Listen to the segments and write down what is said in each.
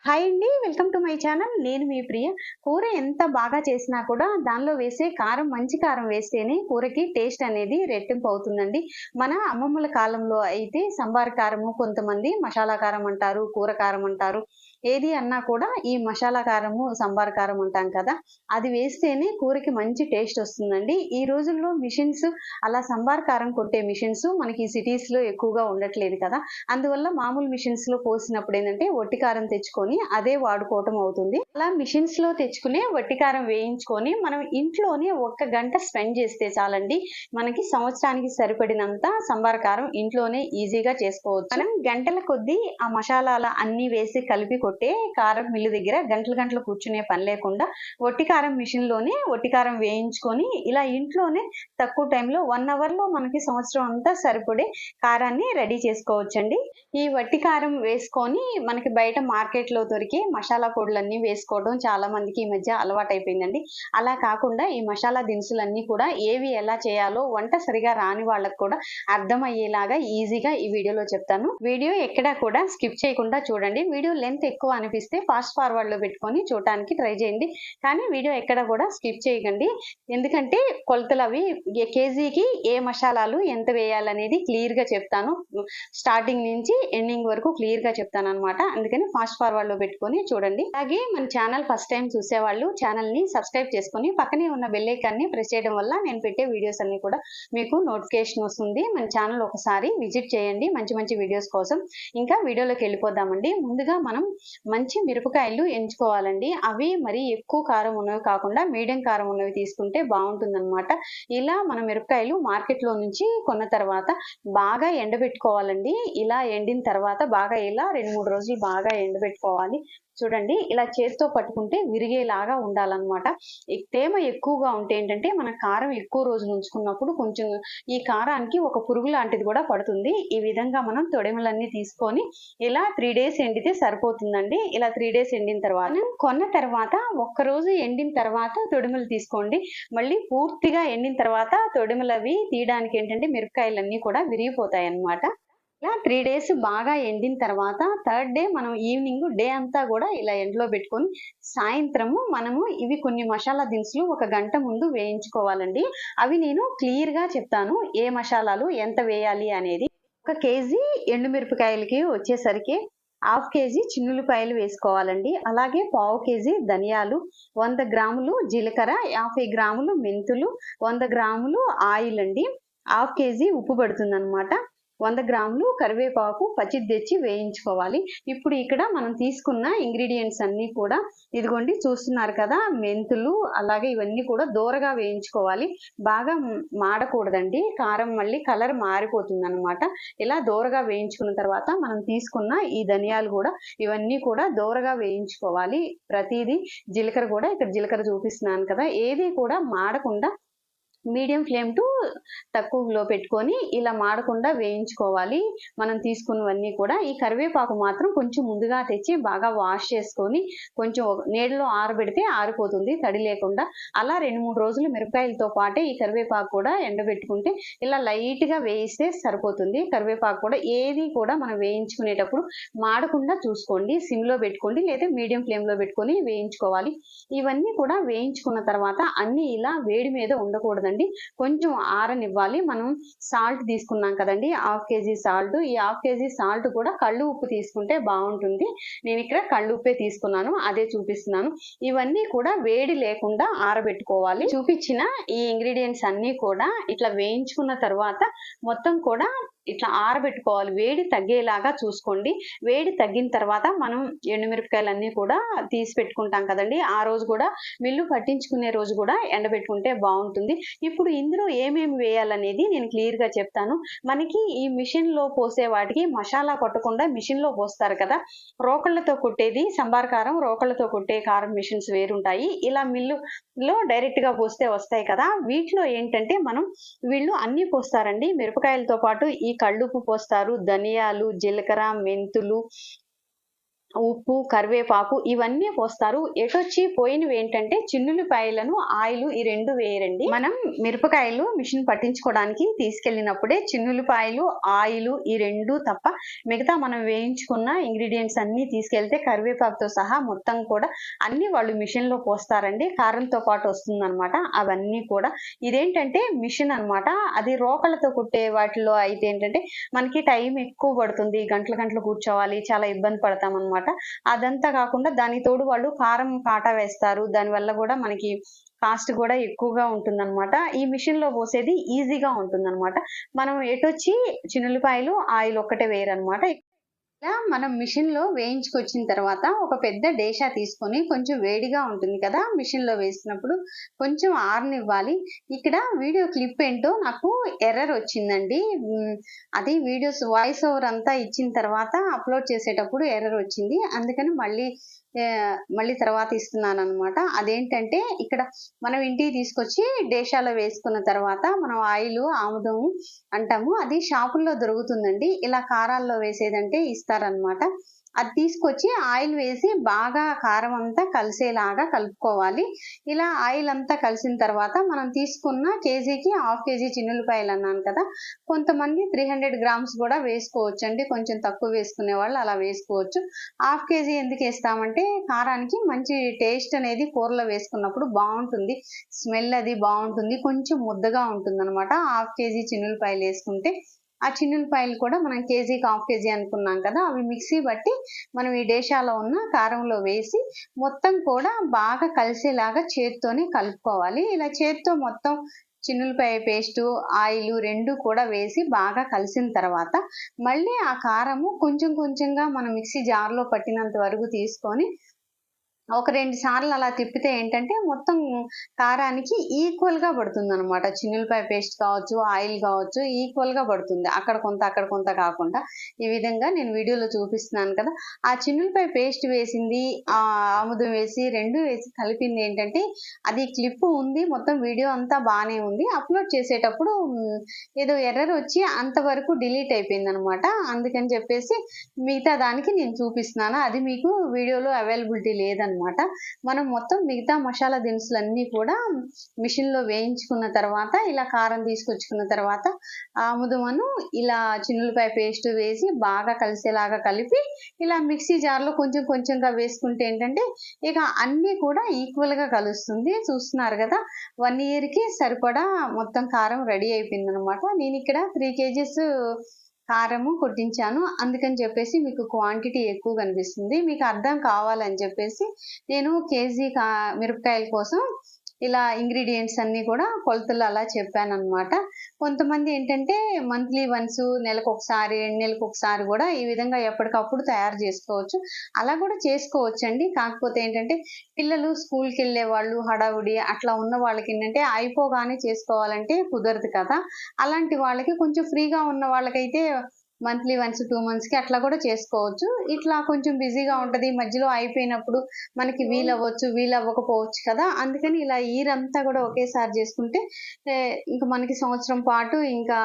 Hi అండి. Welcome to my channel. నేను మీ ప్రియ. కూర ఎంత బాగా చేసినా కూడా దానిలో వేసే కారం మంచి కారం వేస్తేనే కూరకి టేస్ట్ అనేది రెట్టింపు అవుతుందండి. మన అమ్మమ్మల కాలంలో అయితే సంబార్ కారము, కొంతమంది మసాలా కారం అంటారు, కూర కారం అంటారు. ఏది అన్నా కూడా ఈ మసాలా కారము, సంబార్ కారం అంటాం కదా! అది వేస్తేనే కూరకి మంచి టేస్ట్ వస్తుందండి. ఈ రోజుల్లో మిషన్స్ అలా సంబార్ కారం కొట్టే మిషన్స్ మనకి సిటీస్‌లో ఎక్కువగా ఉండట్లేదు కదా! అందువల్ల మామూలు మిషన్స్‌లో పోసినప్పుడు ఏందంటే వట్టి కారం తెచ్చుకొని అదే వాడుకోవటం అవుతుంది. అలా మిషన్స్‌లో తెచ్చుకునే వట్టి కారం వేయించుకొని మనం ఇంట్లోనే ఒక్క గంట స్పెండ్ చేస్తే చాలండి. మనకి సంవత్సరానికి సరిపడినంత సంబార్ కారం ఇంట్లోనే ఈజీగా చేసుకోవచ్చు. మనం గంటల కొద్దీ ఆ మసాలాల అన్నీ వేసి కలిపి కొట్టే కారం మిల్లు దగ్గర గంటలు గంటలు కూర్చునే పని లేకుండా వట్టి కారం మిషన్‌లోనే వట్టి కారం వేయించుకొని ఇలా ఇంట్లోనే తక్కువ టైంలో 1 అవర్‌లో మనకి సంవత్సరం అంతా సరిపడే కారాన్ని రెడీ చేసుకోవచ్చండి. ఈ వట్టి కారం వేసుకొని మనకి బయట మార్కెట్‌లో దొరికే మసాలా పొడులన్నీ వేసుకోవడం చాలా మందికి ఈ మధ్య అలవాటైపోయిందండి. అలా కాకుండా ఈ మసాలా దినుసులన్నీ కూడా ఏవి ఎలా చేయాలో వంట సరిగా రాని వాళ్ళకి కూడా అర్థమయ్యేలాగా ఈజీగా ఈ వీడియోలో చెప్తాను. వీడియో ఎక్కడా కూడా స్కిప్ చేయకుండా చూడండి. వీడియో లెంత్ ఎక్కువ అనిపిస్తే ఫాస్ట్ ఫార్వర్డ్‌లో పెట్టుకొని చూడటానికి ట్రై చేయండి. కానీ వీడియో ఎక్కడ కూడా స్కిప్ చేయకండి. ఎందుకంటే కొలతలవి కేజీకి ఏ మసాలాలు ఎంత వేయాలనేది క్లియర్‌గా చెప్తాను. స్టార్టింగ్ నుంచి ఎండింగ్ వరకు క్లియర్‌గా చెప్తానన్నమాట. అందుకని ఫాస్ట్ ఫార్వర్డ్‌లో పెట్టుకొని చూడండి. అలాగే మన ఛానల్ ఫస్ట్ టైం చూసేవాళ్ళు ఛానల్‌ని సబ్స్క్రైబ్ చేసుకొని పక్కనే ఉన్న బెల్ ఐకాన్‌ని ప్రెస్ చేయడం వల్ల నేను పెట్టే వీడియోస్ అన్నీ కూడా మీకు నోటిఫికేషన్ వస్తుంది. మన ఛానల్ ఒకసారి విజిట్ చేయండి మంచి మంచి వీడియోస్ కోసం. ఇంకా వీడియోలోకి వెళ్ళిపోదామండి. ముందుగా మనం మంచి మిరపకాయలు ఎంచుకోవాలండి. అవి మరీ ఎక్కువ కారం ఉన్నవి కాకుండా మీడియం కారం ఉన్నవి తీసుకుంటే బాగుంటుందన్నమాట. ఇలా మన మిరపకాయలు మార్కెట్‌లో నుంచి కొన్న తర్వాత బాగా ఎండబెట్టుకోవాలండి. ఇలా ఎండిన తర్వాత బాగా ఇలా 2, 3 రోజులు బాగా ఎండబెట్టుకోవాలి. చూడండి ఇలా చేత్తో పట్టుకుంటే విరిగేలాగా ఉండాలన్నమాట. ఈ తేమ ఎక్కువగా ఉంటే ఏంటంటే మన కారం ఎక్కువ రోజులు ఉంచుకున్నప్పుడు కొంచెం ఈ కారానికి ఒక పురుగు లాంటిది కూడా పడుతుంది. ఈ విధంగా మనం తొడిమలన్నీ తీసుకొని ఇలా 3 డేస్ ఎండితే సరిపోతుందండి. ఇలా 3 డేస్ ఎండిన తర్వాత కొన్న తర్వాత ఒక్కరోజు ఎండిన తర్వాత తొడిమలు తీసుకోండి. మళ్ళీ పూర్తిగా ఎండిన తర్వాత తొడిమలవి తీయడానికి ఏంటంటే మిరపకాయలన్నీ కూడా విరిగిపోతాయన్నమాట. ఇలా 3 డేస్ బాగా ఎండిన తర్వాత థర్డ్ డే మనం ఈవినింగ్ డే అంతా కూడా ఇలా ఎండలో పెట్టుకొని సాయంత్రము మనము ఇవి కొన్ని మసాలా దినుసులు ఒక గంట ముందు వేయించుకోవాలండి. అవి నేను క్లియర్‌గా చెప్తాను. ఏ మసాలాలు ఎంత వేయాలి అనేది. 1 కేజీ ఎండుమిరపకాయలకి వచ్చేసరికి 1/2 కేజీ చిన్నుల్లిపాయలు వేసుకోవాలండి. అలాగే పావు కేజీ ధనియాలు, 100 గ్రాములు జీలకర్ర, 50 గ్రాములు మెంతులు, 100 గ్రాములు ఆయిల్ అండి. 1/2 కేజీ ఉప్పు పడుతుందన్నమాట. 100 గ్రాములు కరివేపాకు పచ్చిది తెచ్చి వేయించుకోవాలి. ఇప్పుడు ఇక్కడ మనం తీసుకున్న ఇంగ్రీడియంట్స్ అన్నీ కూడా ఇదిగోండి చూస్తున్నారు కదా! మెంతులు అలాగే ఇవన్నీ కూడా దోరగా వేయించుకోవాలి. బాగా మాడకూడదండి. కారం మళ్ళీ కలర్ మారిపోతుందన్నమాట. ఇలా దోరగా వేయించుకున్న తర్వాత మనం తీసుకున్న ఈ ధనియాలు కూడా ఇవన్నీ కూడా దోరగా వేయించుకోవాలి. ప్రతీదీ జీలకర్ర కూడా ఇక్కడ జీలకర్ర చూపిస్తున్నాను కదా! ఏది కూడా మాడకుండా మీడియం ఫ్లేమ్ టు తక్కువలో పెట్టుకొని ఇలా మాడకుండా వేయించుకోవాలి. మనం తీసుకున్నవన్నీ కూడా. ఈ కరివేపాకు మాత్రం కొంచెం ముందుగా తెచ్చి బాగా వాష్ చేసుకొని కొంచెం నీడలో ఆరబెడితే ఆరిపోతుంది తడి లేకుండా. అలా 2, 3 రోజులు మిరపకాయలతో పాటే ఈ కరివేపాకు కూడా ఎండబెట్టుకుంటే ఇలా లైట్‌గా వేయిస్తే సరిపోతుంది. కరివేపాకు కూడా ఏది కూడా మనం వేయించుకునేటప్పుడు మాడకుండా చూసుకోండి. సిమ్‌లో పెట్టుకోండి లేదా మీడియం ఫ్లేమ్‌లో పెట్టుకొని వేయించుకోవాలి. ఇవన్నీ కూడా వేయించుకున్న తర్వాత అన్నీ ఇలా వేడి మీద ఉండకూడదండి. కొంచెం ఆరనివ్వాలి. మనం సాల్ట్ తీసుకున్నాం కదండి 1/2 కేజీ సాల్ట్. ఈ 1/2 కేజీ సాల్ట్ కూడా కళ్ళు ఉప్పు తీసుకుంటే బాగుంటుంది. నేను ఇక్కడ కళ్ళు ఉప్పే తీసుకున్నాను. అదే చూపిస్తున్నాను. ఇవన్నీ కూడా వేడి లేకుండా ఆరబెట్టుకోవాలి. చూపించిన ఈ ఇంగ్రీడియంట్స్ అన్నీ కూడా ఇట్లా వేయించుకున్న తర్వాత మొత్తం కూడా ఇట్లా ఆరబెట్టుకోవాలి. వేడి తగ్గేలాగా చూసుకోండి. వేడి తగ్గిన తర్వాత మనం ఎండుమిరపకాయలన్నీ కూడా తీసి పెట్టుకుంటాం కదండి. ఆ రోజు కూడా మిల్లు పట్టించుకునే రోజు కూడా ఎండబెట్టుకుంటే బాగుంటుంది. ఇప్పుడు ఇందులో ఏమేమి వేయాలనేది నేను క్లియర్‌గా చెప్తాను. మనకి ఈ మిషన్‌లో పోసే వాటికి మసాలా కొట్టకుండా మిషన్‌లో పోస్తారు కదా! రోకళ్ళతో కొట్టేది సంబార్ కారం, రోకళ్ళతో కొట్టే కారం మిషన్స్ వేరుంటాయి. ఇలా మిల్లులో డైరెక్ట్‌గా పోస్తే వస్తాయి కదా! వీటిలో ఏంటంటే వీళ్ళు అన్నీ పోస్తారండి. మిరపకాయలతో పాటు ఈ కళ్ళుప్పు పోస్తారు, ధనియాలు, జీలకర్ర, మెంతులు ఉప్పు, కరివేపాకు ఇవన్నీ పోస్తారు. ఎటొచ్చి పోయినవి ఏంటంటే చిన్నుల్లిపాయలను, ఆయిలు ఈ 2 వేయరండి. మనం మిరపకాయలు మిషన్ పట్టించుకోవడానికి తీసుకెళ్ళినప్పుడే చిన్నుల్లిపాయలు, ఆయిలు ఈ 2 తప్ప మిగతా మనం వేయించుకున్న ఇంగ్రీడియంట్స్ అన్నీ తీసుకెళ్తే కరివేపాకుతో సహా మొత్తం కూడా అన్నీ వాళ్ళు మిషన్‌లో పోస్తారండి. కారంతో పాటు వస్తుందనమాట అవన్నీ కూడా. ఇదేంటంటే మిషన్ అనమాట. అది రోకళ్ళతో కుట్టే వాటిలో అయితే ఏంటంటే మనకి టైం ఎక్కువ పడుతుంది. గంటలు గంటలు కూర్చోవాలి. చాలా ఇబ్బంది పడతామనమాట. అదంతా కాకుండా దానికి తోడు వాళ్ళు కారం కాటా వేస్తారు. దానివల్ల కూడా మనకి కాస్ట్ కూడా ఎక్కువగా ఉంటుందన్నమాట. ఈ మిషన్ లో పోసేది ఈజీగా ఉంటుందన్నమాట. మనం ఎటొచ్చి చిన్నుల్లిపాయలు, ఆయిల్ ఒక్కటే వేయరన్నమాట. ఇలా మనం మిషన్ లో వేయించుకొచ్చిన తర్వాత ఒక పెద్ద డేషా తీసుకొని కొంచెం వేడిగా ఉంటుంది కదా మిషన్ లో వేసినప్పుడు కొంచెం ఆరనివ్వాలి. ఇక్కడ వీడియో క్లిప్ ఏంటో నాకు ఎర్రర్ వచ్చిందండి. అది వీడియోస్ వాయిస్ ఓవర్ అంతా ఇచ్చిన తర్వాత అప్లోడ్ చేసేటప్పుడు ఎర్రర్ వచ్చింది. అందుకని మళ్ళీ తర్వాత ఇస్తున్నాను అనమాట. అదేంటంటే ఇక్కడ మనం ఇంటికి తీసుకొచ్చి డేషాలో వేసుకున్న తర్వాత మనం ఆయిల్, ఆముదం అంటాము. అది షాపుల్లో దొరుకుతుందండి. ఇలా కారాల్లో వేసేదంటే ఇస్తారనమాట. అది తీసుకొచ్చి ఆయిల్ వేసి బాగా కారం అంతా కలిసేలాగా కలుపుకోవాలి. ఇలా ఆయిల్ అంతా కలిసిన తర్వాత మనం తీసుకున్న కేజీకి 1/2 కేజీ చిన్నుల్లిపాయలు అన్నాను కదా, కొంతమంది 300 గ్రామ్స్ కూడా వేసుకోవచ్చు అండి. కొంచెం తక్కువ వేసుకునే వాళ్ళు అలా వేసుకోవచ్చు. 1/2 కేజీ ఎందుకు వేస్తామంటే కారానికి మంచి టేస్ట్ అనేది కూరలో వేసుకున్నప్పుడు బాగుంటుంది. స్మెల్ అది బాగుంటుంది. కొంచెం ముద్దగా ఉంటుంది అనమాట 1/2 కేజీ చిన్నుల్లిపాయలు వేసుకుంటే. ఆ చిన్నుల్లిపాయలు కూడా మనం కేజీకి 1/2 కేజీ అనుకున్నాం కదా, అవి మిక్సీ బట్టి మనం ఈ డేషాలో ఉన్న కారంలో వేసి మొత్తం కూడా బాగా కలిసేలాగా చేత్తోనే కలుపుకోవాలి. ఇలా చేత్తో మొత్తం చిన్నుల్లిపాయ పేస్టు, ఆయిల్ 2 కూడా వేసి బాగా కలిసిన తర్వాత మళ్ళీ ఆ కారము కొంచెం కొంచెంగా మనం మిక్సీ జార్లో పట్టినంత వరకు తీసుకొని ఒక 2 సార్లు అలా తిప్పితే ఏంటంటే మొత్తం కారానికి ఈక్వల్‌గా పడుతుందనమాట. చిన్నుల్లిపాయ పేస్ట్ కావచ్చు, ఆయిల్ కావచ్చు ఈక్వల్‌గా పడుతుంది. అక్కడ కొంత, అక్కడ కొంత కాకుండా. ఈ విధంగా నేను వీడియోలో చూపిస్తున్నాను కదా! ఆ చిన్నుల్లిపాయ పేస్ట్ వేసింది, ఆముదం వేసి 2 వేసి కలిపింది ఏంటంటే అది క్లిప్ ఉంది. మొత్తం వీడియో అంతా బానే ఉంది. అప్‌లోడ్ చేసేటప్పుడు ఏదో ఎర్రర్ వచ్చి అంతవరకు డిలీట్ అయిపోయిందనమాట. అందుకని చెప్పేసి మిగతా దానికి నేను చూపిస్తున్నాను. అది మీకు వీడియోలో అవైలబిలిటీ లేదనమాట. మనం మొత్తం మిగతా మసాలా దినుసులన్నీ కూడా మిషన్ లో వేయించుకున్న తర్వాత ఇలా కారం తీసుకొచ్చుకున్న తర్వాత ఆముదమును ఇలా చిన్నులపాయ పేస్ట్ వేసి బాగా కలిసేలాగా కలిపి ఇలా మిక్సీ జార్లో కొంచెం కొంచెంగా వేసుకుంటే ఏంటంటే ఇక అన్నీ కూడా ఈక్వల్ గా కలుస్తుంది. చూస్తున్నారు కదా, 1 year కి సరిపడా మొత్తం కారం రెడీ అయిపోయింది అనమాట. నేను ఇక్కడ 3 kgs కారము కొట్టించాను. అందుకని చెప్పేసి మీకు క్వాంటిటీ ఎక్కువ కనిపిస్తుంది. మీకు అర్థం కావాలని చెప్పేసి నేను కేజీ మిరపకాయల కోసం ఇలా ఇంగ్రీడియంట్స్ అన్నీ కూడా కొలతలు అలా చెప్పానన్నమాట. కొంతమంది ఏంటంటే మంత్లీ వన్స్, నెలకొకసారి, 2 నెలలకొకసారి కూడా ఈ విధంగా ఎప్పటికప్పుడు తయారు చేసుకోవచ్చు. అలా కూడా చేసుకోవచ్చండి. కాకపోతే ఏంటంటే పిల్లలు స్కూల్‌కెళ్ళే వాళ్ళు హడావుడి అట్లా ఉన్న వాళ్ళకి ఏంటంటే అయిపోగానే చేసుకోవాలంటే కుదరదు కదా! అలాంటి వాళ్ళకి కొంచెం ఫ్రీగా ఉన్న వాళ్ళకైతే మంత్లీ వన్స్, 2 మంత్స్‌కి అట్లా కూడా చేసుకోవచ్చు. ఇట్లా కొంచెం బిజీగా ఉంటది. మధ్యలో అయిపోయినప్పుడు మనకి వీలవ్వచ్చు, వీలవ్వకపోవచ్చు కదా! అందుకని ఇలా ఇయర్ అంతా కూడా ఒకేసారి చేసుకుంటే ఇంక మనకి సంవత్సరం పాటు ఇంకా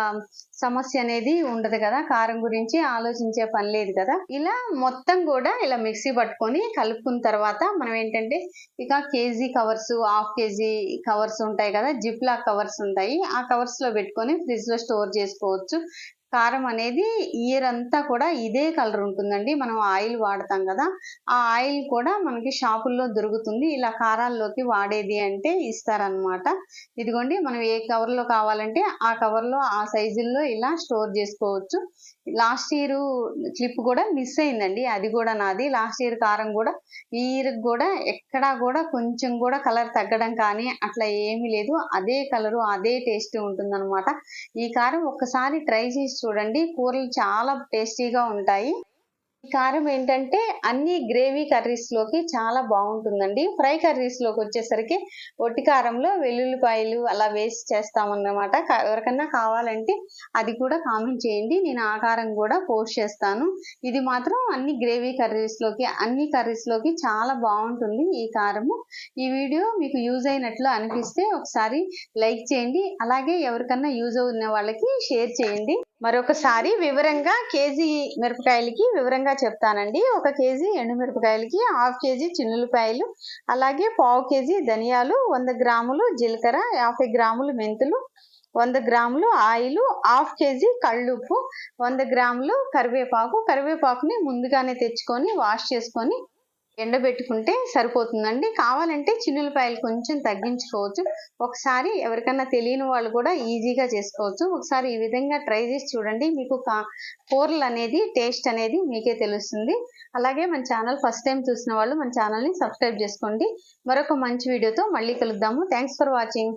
సమస్య అనేది ఉండదు కదా! కారం గురించి ఆలోచించే పని లేదు కదా! ఇలా మొత్తం కూడా ఇలా మిక్సీ పట్టుకొని కలుపుకున్న తర్వాత మనం ఏంటంటే ఇక కేజీ కవర్స్, 1/2 కేజీ కవర్స్ ఉంటాయి కదా! జిప్ లాక్ కవర్స్ ఉంటాయి. ఆ కవర్స్ లో పెట్టుకొని ఫ్రిడ్జ్ లో స్టోర్ చేసుకోవచ్చు. కారం అనేది ఇయర్ అంతా కూడా ఇదే కలర్ ఉంటుందండి. మనం ఆయిల్ వాడతాం కదా, ఆ ఆయిల్ కూడా మనకి షాపుల్లో దొరుకుతుంది. ఇలా కారాల్లోకి వాడేది అంటే ఇస్తారనమాట. ఇదిగోండి, మనం ఏ కవర్లో కావాలంటే ఆ కవర్లో ఆ సైజుల్లో ఇలా స్టోర్ చేసుకోవచ్చు. లాస్ట్ ఇయర్ క్లిప్ కూడా మిస్ అయిందండి. అది కూడా నాది. లాస్ట్ ఇయర్ కారం కూడా ఈ ఇయర్ కూడా ఎక్కడా కూడా కొంచెం కూడా కలర్ తగ్గడం కానీ అట్లా ఏమీ లేదు. అదే కలరు, అదే టేస్ట్ ఉంటుందన్నమాట. ఈ కారం ఒక్కసారి ట్రై చేసి చూడండి. కూరలు చాలా టేస్టీగా ఉంటాయి. ఈ కారం ఏంటంటే అన్ని గ్రేవీ కర్రీస్ లోకి చాలా బాగుంటుందండి. ఫ్రై కర్రీస్ లోకి వచ్చేసరికి ఒట్టి కారంలో వెల్లుల్లిపాయలు అలా వేసి చేస్తామన్నమాట. ఎవరికన్నా కావాలంటే అది కూడా కామెంట్ చేయండి. నేను ఆ కారం కూడా పోస్ట్ చేస్తాను. ఇది మాత్రం అన్ని గ్రేవీ కర్రీస్ లోకి, అన్ని కర్రీస్ లోకి చాలా బాగుంటుంది ఈ కారము. ఈ వీడియో మీకు యూజ్ అయినట్లు అనిపిస్తే ఒకసారి లైక్ చేయండి. అలాగే ఎవరికన్నా యూజ్ ఉన్న వాళ్ళకి షేర్ చేయండి. మరొకసారి వివరంగా కేజీ మిరపకాయలకి వివరంగా చెప్తానండి. 1 కేజీ ఎండుమిరపకాయలకి 1/2 కేజీ చిన్నులపాయలు, అలాగే 1/4 కేజీ ధనియాలు, 100 గ్రాములు జీలకర్ర, 50 గ్రాములు మెంతులు, 100 గ్రాములు ఆయిలు, 1/2 కేజీ కళ్ళుప్పు, 100 గ్రాములు కరివేపాకుని ముందుగానే తెచ్చుకొని వాష్ చేసుకొని ఎండబెట్టుకుంటే సరిపోతుందండి. కావాలంటే చిన్నులపాయలు కొంచెం తగ్గించుకోవచ్చు. ఒకసారి ఎవరికన్నా తెలియని వాళ్ళు కూడా ఈజీగా చేసుకోవచ్చు. ఒకసారి ఈ విధంగా ట్రై చేసి చూడండి. మీకు కూరలు అనేది టేస్ట్ అనేది మీకే తెలుస్తుంది. అలాగే మన ఛానల్ ఫస్ట్ టైం చూసిన వాళ్ళు మన ఛానల్ని సబ్స్క్రైబ్ చేసుకోండి. మరొక మంచి వీడియోతో మళ్ళీ కలుద్దాము. Thanks for watching.